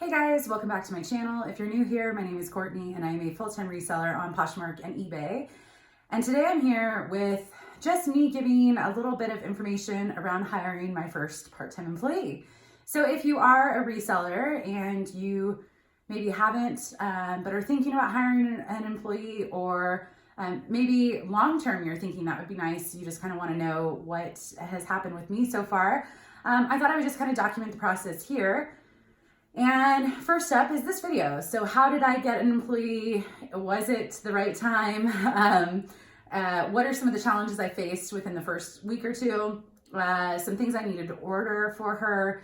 Hey guys, welcome back to my channel. If you're new here, my name is Courtney and I am a full-time reseller on Poshmark and eBay. And today I'm here with just me giving a little bit of information around hiring my first part-time employee. So if you are a reseller and you maybe haven't, but are thinking about hiring an employee, or maybe long-term you're thinking that would be nice, you just kind of want to know what has happened with me so far, I thought I would just kind of document the process here. And first up is this video. So how did I get an employee? Was it the right time? What are some of the challenges I faced within the first week or two? Some things I needed to order for her,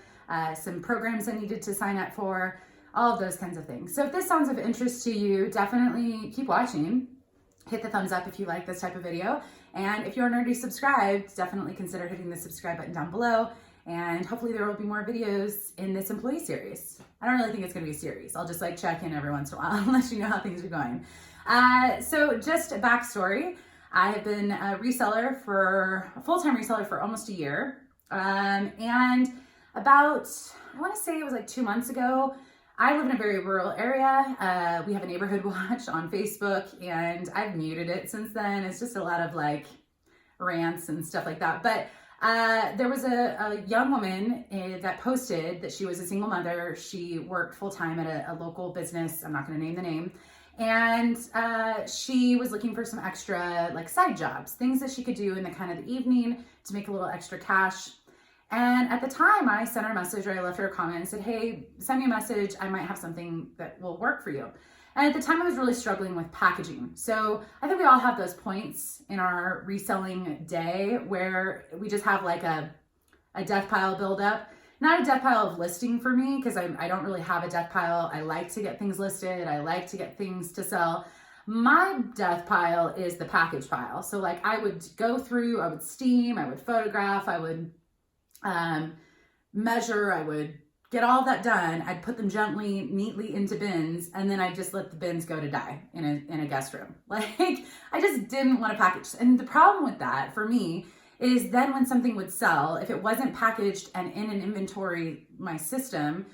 some programs I needed to sign up for, all of those kinds of things. So if this sounds of interest to you, definitely keep watching. Hit the thumbs up if you like this type of video. And if you aren't already subscribed, definitely consider hitting the subscribe button down below. And hopefully there will be more videos in this employee series. I don't really think it's gonna be a series. I'll just check in every once in a while and let you know how things are going. So just a backstory. I have been a full-time reseller for almost a year. And about, I wanna say it was 2 months ago, I live in a very rural area. We have a neighborhood watch on Facebook and I've muted it since then. It's just a lot of rants and stuff like that. But there was a young woman that posted that she was a single mother. She worked full-time at a local business. I'm not going to name the name. And she was looking for some extra side jobs, things that she could do in the evening to make a little extra cash. And at the time I sent her a message, or I left her a comment and said, hey, send me a message. I might have something that will work for you. And at the time I was really struggling with packaging. So I think we all have those points in our reselling day where we just have a death pile buildup. Not a death pile of listing for me, because I don't really have a death pile. I like to get things listed. I like to get things to sell. My death pile is the package pile. So I would go through, I would steam, I would photograph, I would measure, I would get all that done. I'd put them gently, neatly into bins, and then I'd just let the bins go to die in a guest room. I just didn't want to package. And the problem with that for me is then when something would sell, if it wasn't packaged and in an inventory, my system,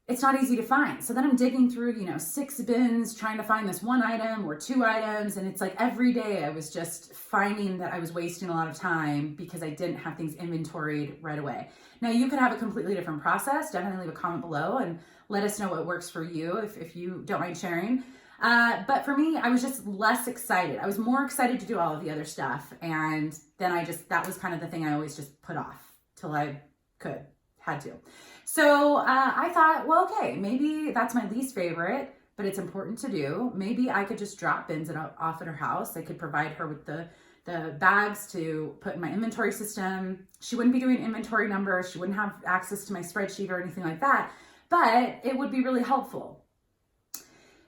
it's not easy to find. So then I'm digging through, 6 bins, trying to find this one item or 2 items. And it's every day I was just finding that I was wasting a lot of time because I didn't have things inventoried right away. Now you could have a completely different process. Definitely leave a comment below and let us know what works for you if you don't mind sharing. But for me, I was just less excited. I was more excited to do all of the other stuff. And then that was kind of the thing I always just put off till I had to. So I thought, well, okay, maybe that's my least favorite, but it's important to do. Maybe I could just drop bins off at her house. I could provide her with the bags to put in my inventory system. She wouldn't be doing inventory numbers. She wouldn't have access to my spreadsheet or anything like that, but it would be really helpful.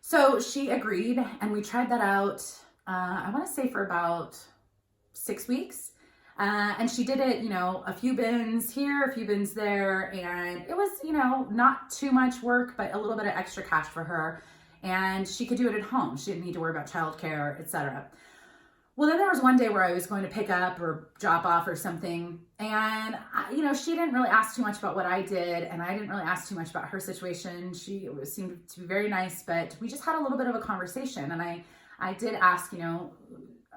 So she agreed, and we tried that out, I want to say for about 6 weeks. And she did it, a few bins here, a few bins there. And it was, not too much work, but a little bit of extra cash for her. And she could do it at home. She didn't need to worry about childcare, etc. Well, then there was one day where I was going to pick up or drop off or something. And, she didn't really ask too much about what I did. And I didn't really ask too much about her situation. She seemed to be very nice, but we just had a little bit of a conversation. And I did ask,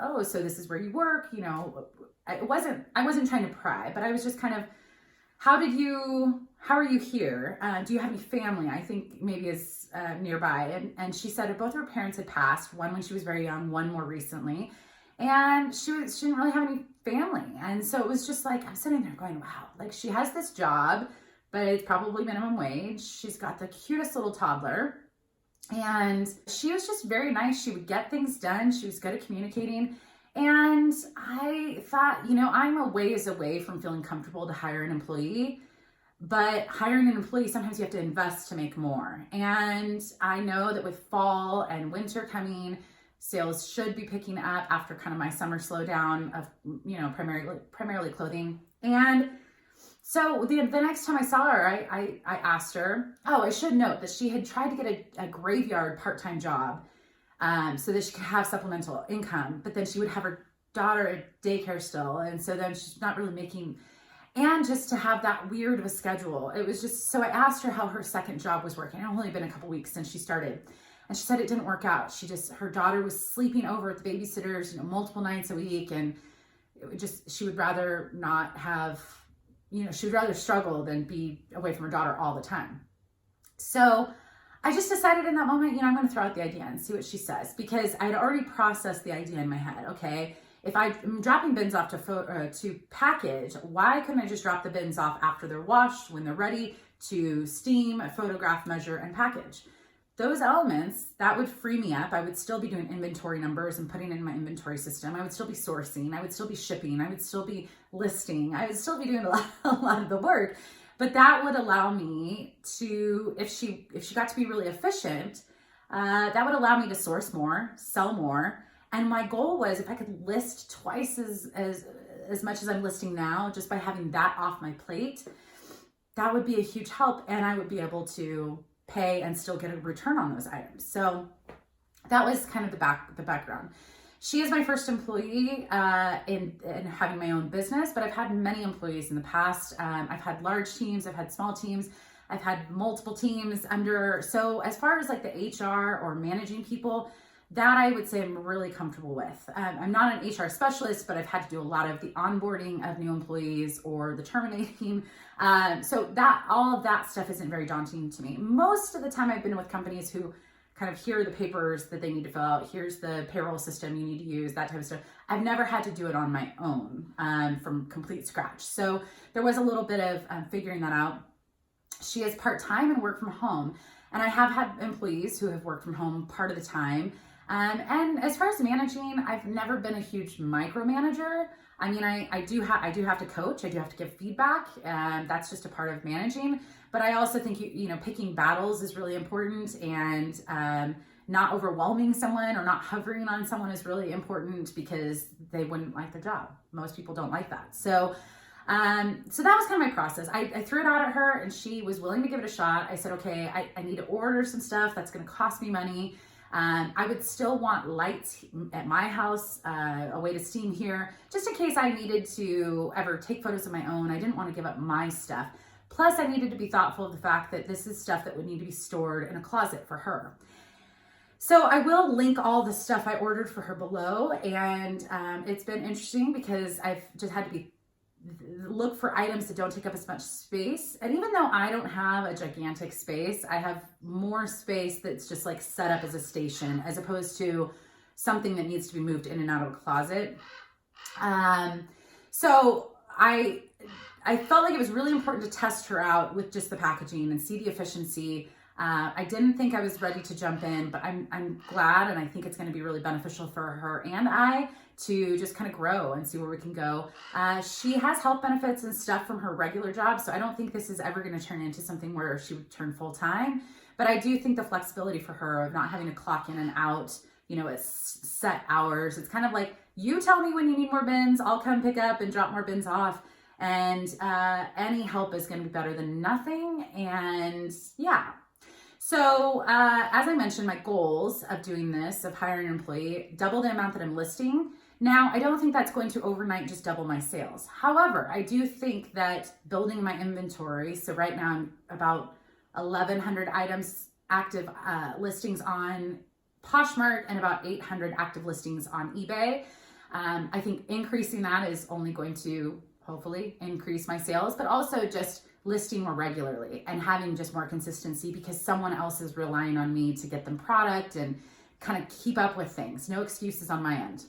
oh, so this is where you work, I wasn't trying to pry, but I was just kind of, how are you here? Do you have any family? I think maybe is nearby. And she said both her parents had passed, one when she was very young, one more recently. And she didn't really have any family. And so it was just I'm sitting there going, wow, she has this job, but it's probably minimum wage. She's got the cutest little toddler. And she was just very nice. She would get things done. She was good at communicating. And I thought, I'm a ways away from feeling comfortable to hire an employee, but hiring an employee, sometimes you have to invest to make more. And I know that with fall and winter coming, sales should be picking up after kind of my summer slowdown of, primarily clothing. And so the next time I saw her, I asked her, I should note that she had tried to get a graveyard part-time job so that she could have supplemental income, but then she would have her daughter at daycare still. And so then she's not really making and just to have that weird of a schedule. It was just, so I asked her how her second job was working. It had only been a couple weeks since she started. And she said it didn't work out. Her daughter was sleeping over at the babysitter's, multiple nights a week. And she would rather not have, she would rather struggle than be away from her daughter all the time. So I just decided in that moment, I'm going to throw out the idea and see what she says, because I had already processed the idea in my head. Okay, if I'm dropping bins off to package, why couldn't I just drop the bins off after they're washed, when they're ready to steam, photograph, measure, and package? Those elements, that would free me up. I would still be doing inventory numbers and putting in my inventory system. I would still be sourcing. I would still be shipping. I would still be listing. I would still be doing a lot of the work. But that would allow me to, if she got to be really efficient, that would allow me to source more, sell more. And my goal was, if I could list twice as much as I'm listing now, just by having that off my plate, that would be a huge help. And I would be able to pay and still get a return on those items. So that was kind of the background. She is my first employee in having my own business, but I've had many employees in the past. I've had large teams, I've had small teams, I've had multiple teams under. So as far as like the HR or managing people, that I would say I'm really comfortable with. I'm not an HR specialist, but I've had to do a lot of the onboarding of new employees or the terminating. So all of that stuff isn't very daunting to me. Most of the time I've been with companies who kind of, here are the papers that they need to fill out, here's the payroll system you need to use, that type of stuff. I've never had to do it on my own from complete scratch. So there was a little bit of figuring that out. She is part-time and work from home. And I have had employees who have worked from home part of the time. And as far as managing, I've never been a huge micromanager. I mean, I do have to coach. I do have to give feedback. That's just a part of managing. But I also think, picking battles is really important, and not overwhelming someone or not hovering on someone is really important, because they wouldn't like their job. Most people don't like that. So that was kind of my process. I threw it out at her and she was willing to give it a shot. I said, okay, I need to order some stuff that's going to cost me money. I would still want lights at my house, a way to steam here, just in case I needed to ever take photos of my own. I didn't want to give up my stuff. Plus, I needed to be thoughtful of the fact that this is stuff that would need to be stored in a closet for her. So I will link all the stuff I ordered for her below. And it's been interesting because I've just had to look for items that don't take up as much space. And even though I don't have a gigantic space, I have more space that's just like set up as a station, as opposed to something that needs to be moved in and out of a closet. So I felt like it was really important to test her out with just the packaging and see the efficiency. I didn't think I was ready to jump in, but I'm glad, and I think it's going to be really beneficial for her and I to just kind of grow and see where we can go. She has health benefits and stuff from her regular job, so I don't think this is ever going to turn into something where she would turn full time. But I do think the flexibility for her of not having to clock in and out, at set hours. It's kind of like, you tell me when you need more bins, I'll come pick up and drop more bins off. And any help is going to be better than nothing. And yeah. So as I mentioned, my goals of doing this, of hiring an employee, double the amount that I'm listing. Now, I don't think that's going to overnight just double my sales. However, I do think that building my inventory, so right now I'm about 1,100 items, active listings on Poshmark, and about 800 active listings on eBay. I think increasing that is only going to hopefully increase my sales, but also just listing more regularly and having just more consistency, because someone else is relying on me to get them product and kind of keep up with things. No excuses on my end.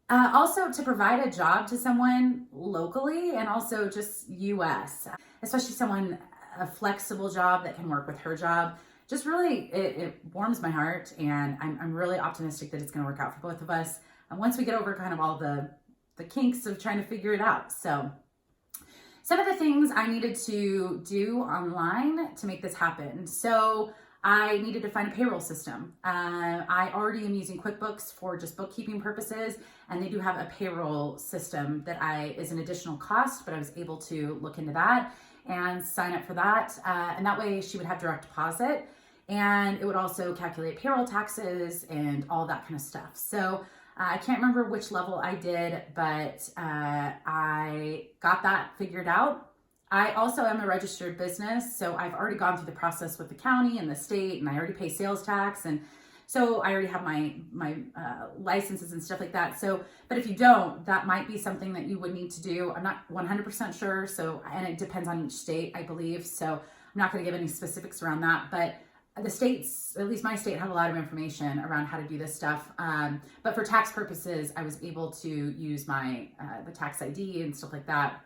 Also to provide a job to someone locally, and also just US, especially someone, a flexible job that can work with her job. Just really, it warms my heart, and I'm really optimistic that it's going to work out for both of us. And once we get over kind of all the kinks of trying to figure it out. So some of the things I needed to do online to make this happen. So I needed to find a payroll system. I already am using QuickBooks for just bookkeeping purposes, and they do have a payroll system that is an additional cost, but I was able to look into that and sign up for that. And that way she would have direct deposit, and it would also calculate payroll taxes and all that kind of stuff. So I can't remember which level I did, but I got that figured out. I also am a registered business, so I've already gone through the process with the county and the state, and I already pay sales tax, and so I already have my licenses and stuff like that. So, but if you don't, that might be something that you would need to do. I'm not 100% sure, so, and it depends on each state, I believe, so I'm not going to give any specifics around that, but the states, at least my state, have a lot of information around how to do this stuff. But for tax purposes, I was able to use my the tax ID and stuff like that.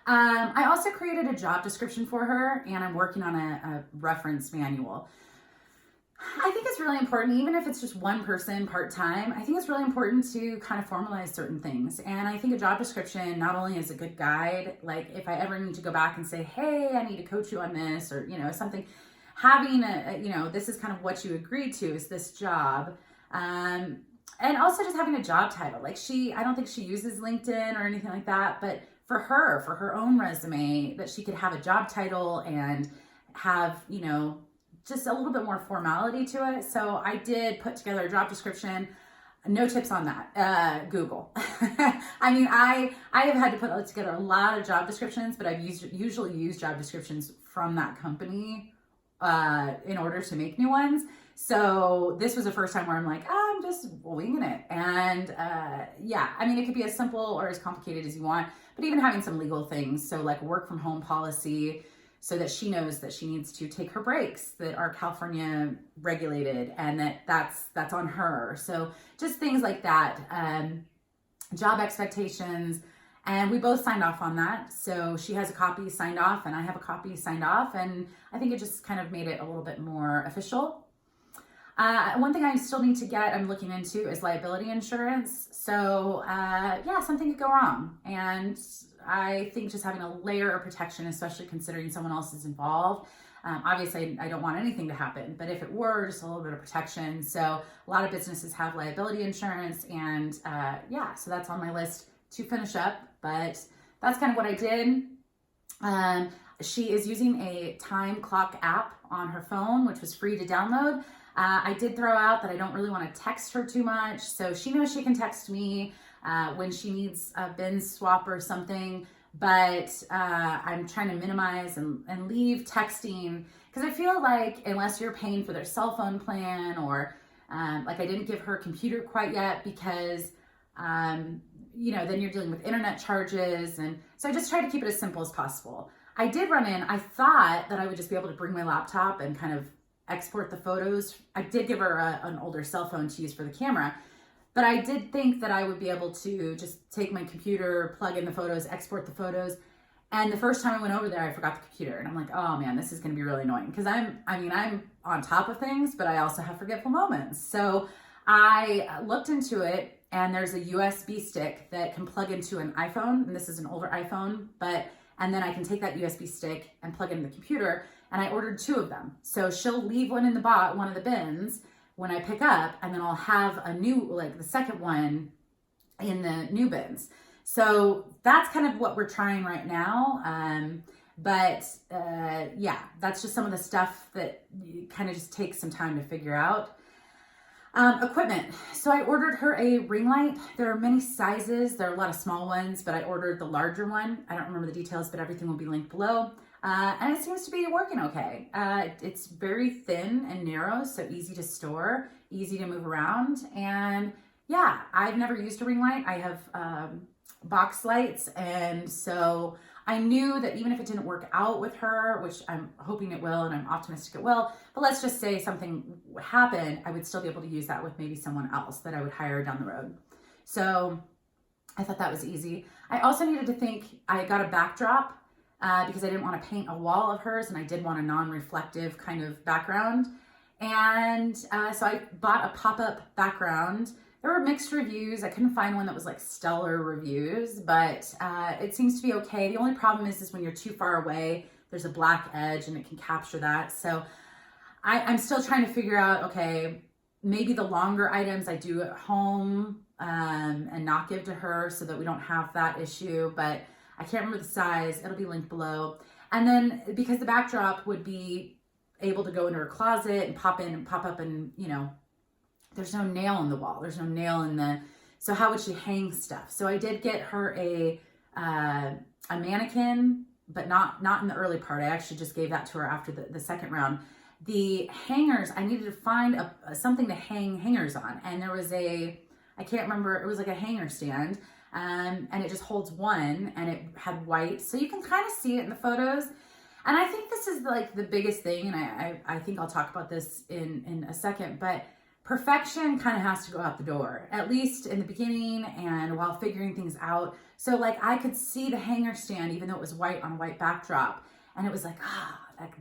I also created a job description for her, and I'm working on a reference manual. I think it's really important, even if it's just one person part-time, I think it's really important to kind of formalize certain things. And I think a job description not only is a good guide, like if I ever need to go back and say, hey, I need to coach you on this, or, something, having this is kind of what you agreed to is this job. And also just having a job title. Like I don't think she uses LinkedIn or anything like that, but for her own resume, that she could have a job title and have, just a little bit more formality to it. So I did put together a job description. No tips on that. Google. I mean, I have had to put together a lot of job descriptions, but I've usually used job descriptions from that company in order to make new ones. So this was the first time where I'm like, I'm just winging it. And yeah, I mean, it could be as simple or as complicated as you want, but even having some legal things. So like work from home policy, so that she knows that she needs to take her breaks that are California regulated, and that's on her. So just things like that, job expectations, and we both signed off on that. So she has a copy signed off and I have a copy signed off, and I think it just kind of made it a little bit more official. One thing I still need to get, I'm looking into, is liability insurance. So yeah, something could go wrong, and I think just having a layer of protection, especially considering someone else is involved. Obviously, I don't want anything to happen, but if it were, just a little bit of protection. So a lot of businesses have liability insurance, and yeah, so that's on my list to finish up, but that's kind of what I did. She is using a time clock app on her phone, which was free to download. I did throw out that I don't really want to text her too much, so she knows she can text me when she needs a bin swap or something, but I'm trying to minimize and leave texting, because I feel like unless you're paying for their cell phone plan, or like I didn't give her a computer quite yet because then you're dealing with internet charges, and so I just try to keep it as simple as possible. I did run in, I thought that I would just be able to bring my laptop and kind of export the photos. I did give her an older cell phone to use for the camera, but I did think that I would be able to just take my computer, plug in the photos, export the photos. And the first time I went over there, I forgot the computer, and I'm like, oh man, this is going to be really annoying, because I'm on top of things, but I also have forgetful moments. So I looked into it, and there's a USB stick that can plug into an iPhone, and this is an older iPhone, and then I can take that USB stick and plug it in the computer, and I ordered 2 of them. So she'll leave one in one of the bins when I pick up, and then I'll have a new, like the second one in the new bins. So that's kind of what we're trying right now. Yeah, that's just some of the stuff that kind of just takes some time to figure out. Equipment. So I ordered her a ring light. There are many sizes. There are a lot of small ones, but I ordered the larger one. I don't remember the details, but everything will be linked below. And it seems to be working okay. It's very thin and narrow, so easy to store, easy to move around. And yeah, I've never used a ring light. I have box lights, and so I knew that even if it didn't work out with her, which I'm hoping it will and I'm optimistic it will, but let's just say something happened, I would still be able to use that with maybe someone else that I would hire down the road. So I thought that was easy. I also needed to think, I got a backdrop because I didn't want to paint a wall of hers, and I did want a non-reflective kind of background. And so I bought a pop-up background. There were mixed reviews. I couldn't find one that was like stellar reviews, but it seems to be okay. The only problem is when you're too far away, there's a black edge and it can capture that. So I'm still trying to figure out, okay, maybe the longer items I do at home and not give to her so that we don't have that issue, but I can't remember the size. It'll be linked below. And then because the backdrop would be able to go into her closet and pop in and pop up and, there's no nail in the wall. There's no nail in the, so how would she hang stuff? So I did get her a mannequin, but not in the early part. I actually just gave that to her after the second round. The hangers, I needed to find something to hang hangers on. And there was I can't remember, it was like a hanger stand. And it just holds one, and it had white. So you can kind of see it in the photos. And I think this is like the biggest thing. And I think I'll talk about this in a second, but perfection kind of has to go out the door, at least in the beginning and while figuring things out. So like I could see the hanger stand, even though it was white on a white backdrop. And it was like,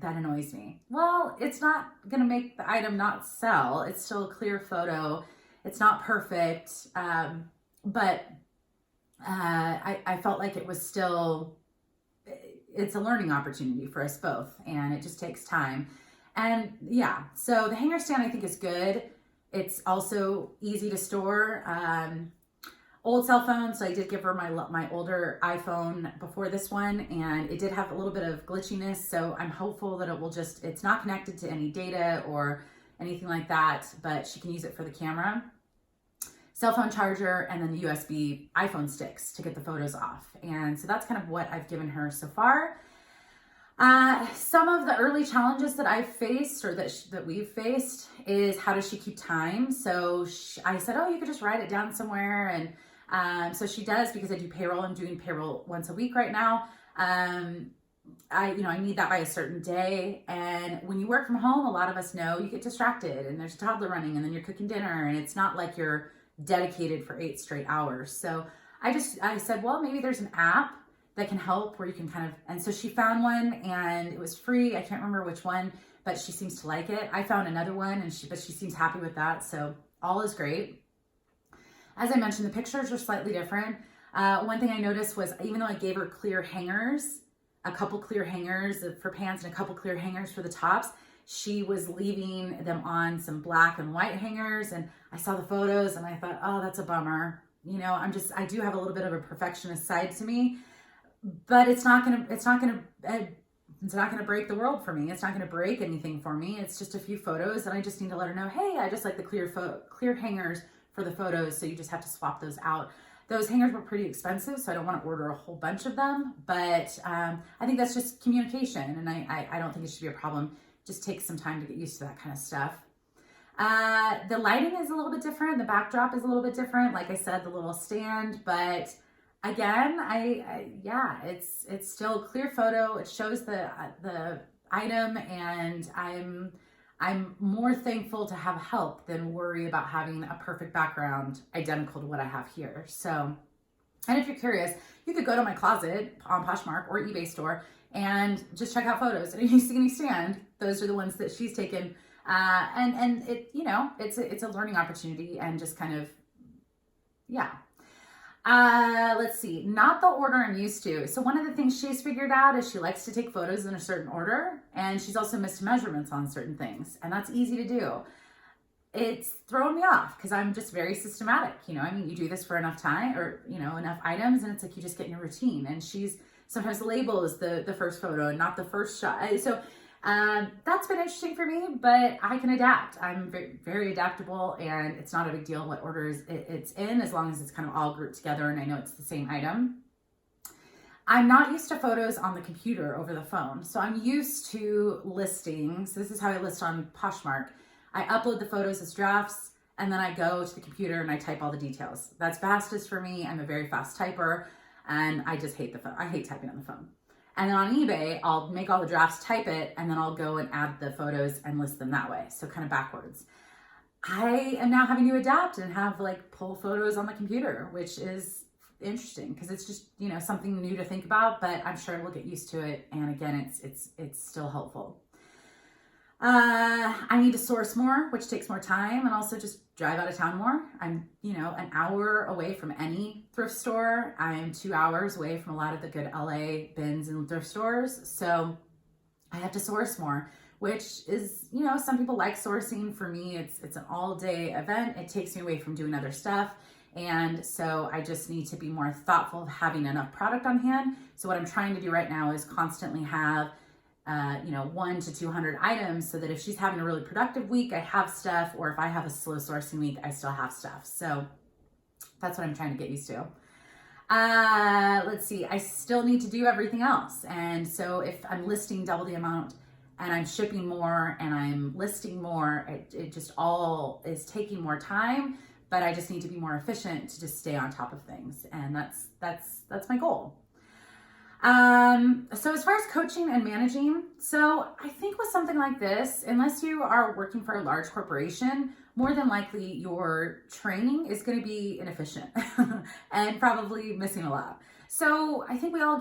that annoys me. Well, it's not going to make the item not sell. It's still a clear photo. It's not perfect. But I felt like it was still, it's a learning opportunity for us both. And it just takes time. And yeah, so the hanger stand I think is good. It's also easy to store. Old cell phone, so I did give her my older iPhone before this one, and it did have a little bit of glitchiness, so I'm hopeful that it will it's not connected to any data or anything like that, but she can use it for the camera. Cell phone charger, and then the USB iPhone sticks to get the photos off. And so that's kind of what I've given her so far. Some of the early challenges that I've faced, or that we've faced, is how does she keep time? So I said, oh, you could just write it down somewhere. And so she does, because I do payroll. I'm doing payroll once a week right now. I need that by a certain day. And when you work from home, a lot of us know you get distracted, and there's a toddler running, and then you're cooking dinner, and it's not like you're dedicated for 8 straight hours. So I said, well, maybe there's an app that can help where you can kind of, and so she found one, and it was free. I can't remember which one, but she seems to like it. I found another one, but she seems happy with that. So all is great. As I mentioned, the pictures are slightly different. One thing I noticed was, even though I gave her clear hangers, a couple clear hangers for pants and a couple clear hangers for the tops, she was leaving them on some black and white hangers. And I saw the photos and I thought, oh, that's a bummer. I do have a little bit of a perfectionist side to me, but it's not gonna break the world for me. It's not gonna break anything for me. It's just a few photos, and I just need to let her know, hey, I just like the clear hangers for the photos, so you just have to swap those out. Those hangers were pretty expensive, so I don't want to order a whole bunch of them, but I think that's just communication, and I don't think it should be a problem. It just takes some time to get used to that kind of stuff. The lighting is a little bit different. The backdrop is a little bit different. Like I said, the little stand, but again, it's still a clear photo. It shows the item, and I'm more thankful to have help than worry about having a perfect background identical to what I have here. So, and if you're curious, you could go to my closet on Poshmark or eBay store and just check out photos. And if you see any stand, those are the ones that she's taken. And it, it's a learning opportunity, and just kind of, yeah. Let's see, not the order I'm used to. So one of the things she's figured out is she likes to take photos in a certain order, and she's also missed measurements on certain things, and that's easy to do. It's thrown me off because I'm just very systematic. You do this for enough time, or, enough items, and it's like you just get in your routine. And she's sometimes the label is the first photo and not the first shot. So that's been interesting for me, but I can adapt. I'm very, very adaptable, and it's not a big deal what order it's in, as long as it's kind of all grouped together and I know it's the same item. I'm not used to photos on the computer over the phone. So I'm used to listings. This is how I list on Poshmark. I upload the photos as drafts, and then I go to the computer and I type all the details. That's fastest for me. I'm a very fast typer, and I just hate the phone. I hate typing on the phone. And then on eBay, I'll make all the drafts, type it, and then I'll go and add the photos and list them that way. So kind of backwards. I am now having to adapt and have pull photos on the computer, which is interesting because it's just, something new to think about, but I'm sure we'll get used to it. And again, it's still helpful. I need to source more, which takes more time, and also just drive out of town more. I'm, an hour away from any thrift store. I'm 2 hours away from a lot of the good LA bins and thrift stores. So I have to source more, which is, some people like sourcing. For me, it's an all day event. It takes me away from doing other stuff. And so I just need to be more thoughtful of having enough product on hand. So what I'm trying to do right now is constantly have 1 to 200 items so that if she's having a really productive week, I have stuff, or if I have a slow sourcing week, I still have stuff. So that's what I'm trying to get used to. Let's see, I still need to do everything else. And so if I'm listing double the amount and I'm shipping more and I'm listing more, it just all is taking more time, but I just need to be more efficient to just stay on top of things. And that's my goal. So as far as coaching and managing, so I think with something like this, unless you are working for a large corporation, more than likely your training is going to be inefficient and probably missing a lot. So I think we all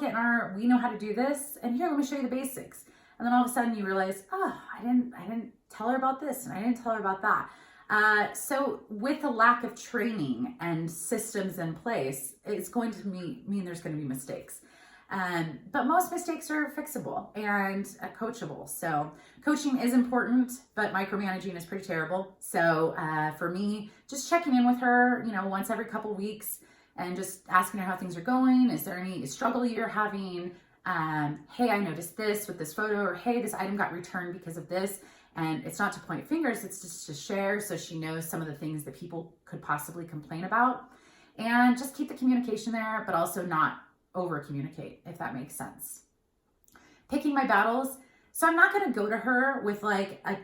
we know how to do this, and here, let me show you the basics. And then all of a sudden you realize, oh, I didn't tell her about this and I didn't tell her about that. So with a lack of training and systems in place, it's going to mean there's going to be mistakes. But most mistakes are fixable and coachable. So coaching is important, but micromanaging is pretty terrible. So for me, just checking in with her, once every couple weeks and just asking her how things are going. Is there any struggle you're having? Hey, I noticed this with this photo, or hey, this item got returned because of this. And it's not to point fingers, it's just to share so she knows some of the things that people could possibly complain about. And just keep the communication there, but also not over communicate, if that makes sense. Picking my battles. So I'm not going to go to her with like a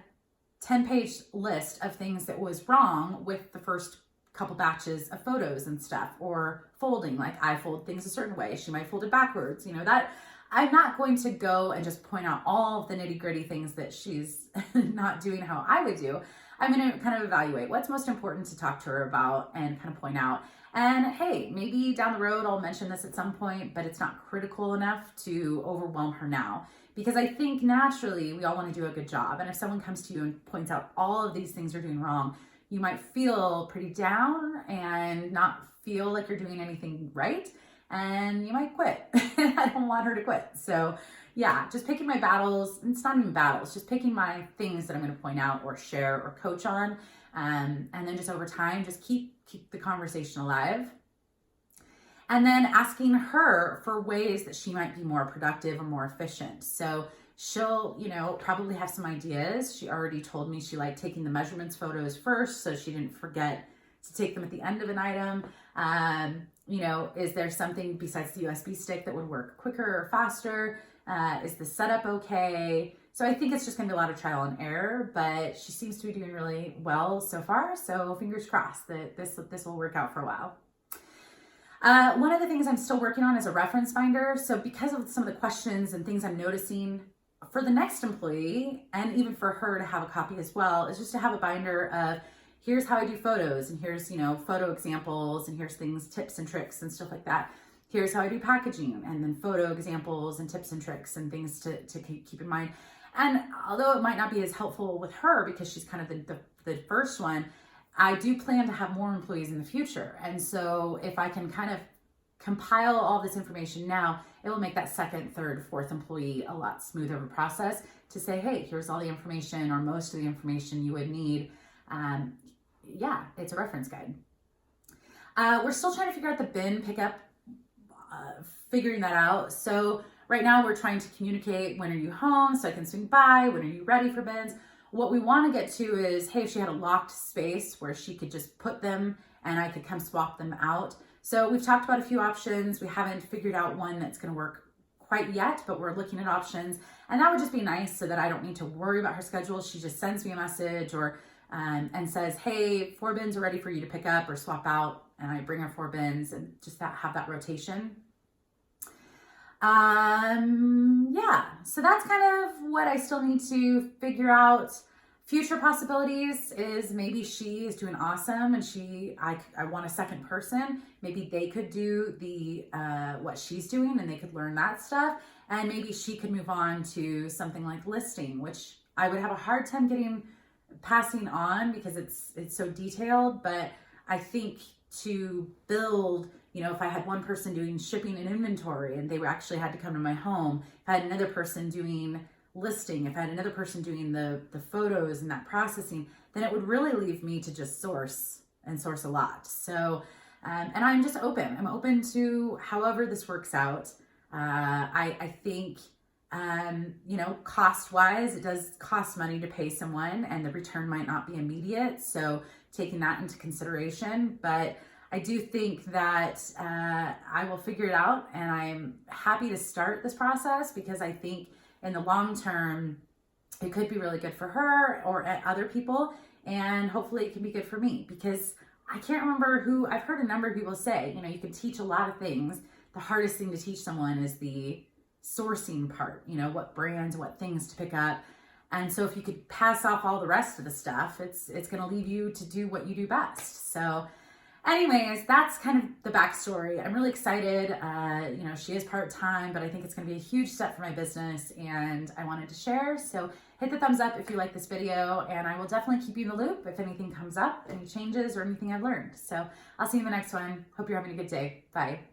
10-page list of things that was wrong with the first couple batches of photos and stuff, or folding, like I fold things a certain way. She might fold it backwards, that I'm not going to go and just point out all of the nitty-gritty things that she's not doing how I would do. I'm going to kind of evaluate what's most important to talk to her about and kind of point out. And hey, maybe down the road I'll mention this at some point, but it's not critical enough to overwhelm her now. Because I think naturally we all want to do a good job. And if someone comes to you and points out all of these things you're doing wrong, you might feel pretty down and not feel like you're doing anything right. And you might quit. I don't want her to quit. So yeah, just picking my battles. It's not even battles, just picking my things that I'm going to point out or share or coach on. And then just over time, just keep the conversation alive. And then asking her for ways that she might be more productive or more efficient. So she'll, probably have some ideas. She already told me she liked taking the measurements photos first, so she didn't forget to take them at the end of an item. Is there something besides the USB stick that would work quicker or faster? Is the setup okay? So I think it's just going to be a lot of trial and error, but she seems to be doing really well so far. So fingers crossed that this will work out for a while. One of the things I'm still working on is a reference finder. So because of some of the questions and things I'm noticing for the next employee, and even for her to have a copy as well, is just to have a binder of here's how I do photos, and here's, photo examples, and here's things, tips and tricks and stuff like that. Here's how I do packaging, and then photo examples and tips and tricks and things to keep in mind. And although it might not be as helpful with her because she's kind of the first one, I do plan to have more employees in the future. And so if I can kind of compile all this information now, it will make that second, third, fourth employee a lot smoother of a process to say, hey, here's all the information or most of the information you would need. Yeah, it's a reference guide. We're still trying to figure out the bin pickup, figuring that out. So right now we're trying to communicate, when are you home so I can swing by? When are you ready for bins? What we want to get to is, hey, if she had a locked space where she could just put them and I could come swap them out. So we've talked about a few options. We haven't figured out one that's going to work quite yet, but we're looking at options. And that would just be nice so that I don't need to worry about her schedule. She just sends me a message or and says, hey, 4 bins are ready for you to pick up or swap out. And I bring her 4 bins and just have that rotation. Yeah, so that's kind of what I still need to figure out. Future possibilities is maybe she is doing awesome and I want a second person. Maybe they could do the what she's doing and they could learn that stuff. And maybe she could move on to something like listing, which I would have a hard time passing on because it's so detailed. But I think to build, if I had one person doing shipping and inventory and they actually had to come to my home, if I had another person doing listing, if I had another person doing the photos and that processing, then it would really leave me to just source a lot. So, and I'm just open. I'm open to however this works out. I think You know, cost-wise, it does cost money to pay someone and the return might not be immediate. So taking that into consideration, but I do think that I will figure it out, and I'm happy to start this process because I think in the long term, it could be really good for her or other people, and hopefully it can be good for me, because I can't remember who, I've heard a number of people say, you know, you can teach a lot of things. The hardest thing to teach someone is the sourcing part, you know, what brands, what things to pick up. And so if you could pass off all the rest of the stuff, it's going to leave you to do what you do best. So anyways, that's kind of the backstory. I'm really excited. You know, she is part-time, but I think it's going to be a huge step for my business, and I wanted to share. So hit the thumbs up if you like this video, and I will definitely keep you in the loop if anything comes up, any changes or anything I've learned. So I'll see you in the next one. Hope you're having a good day. Bye.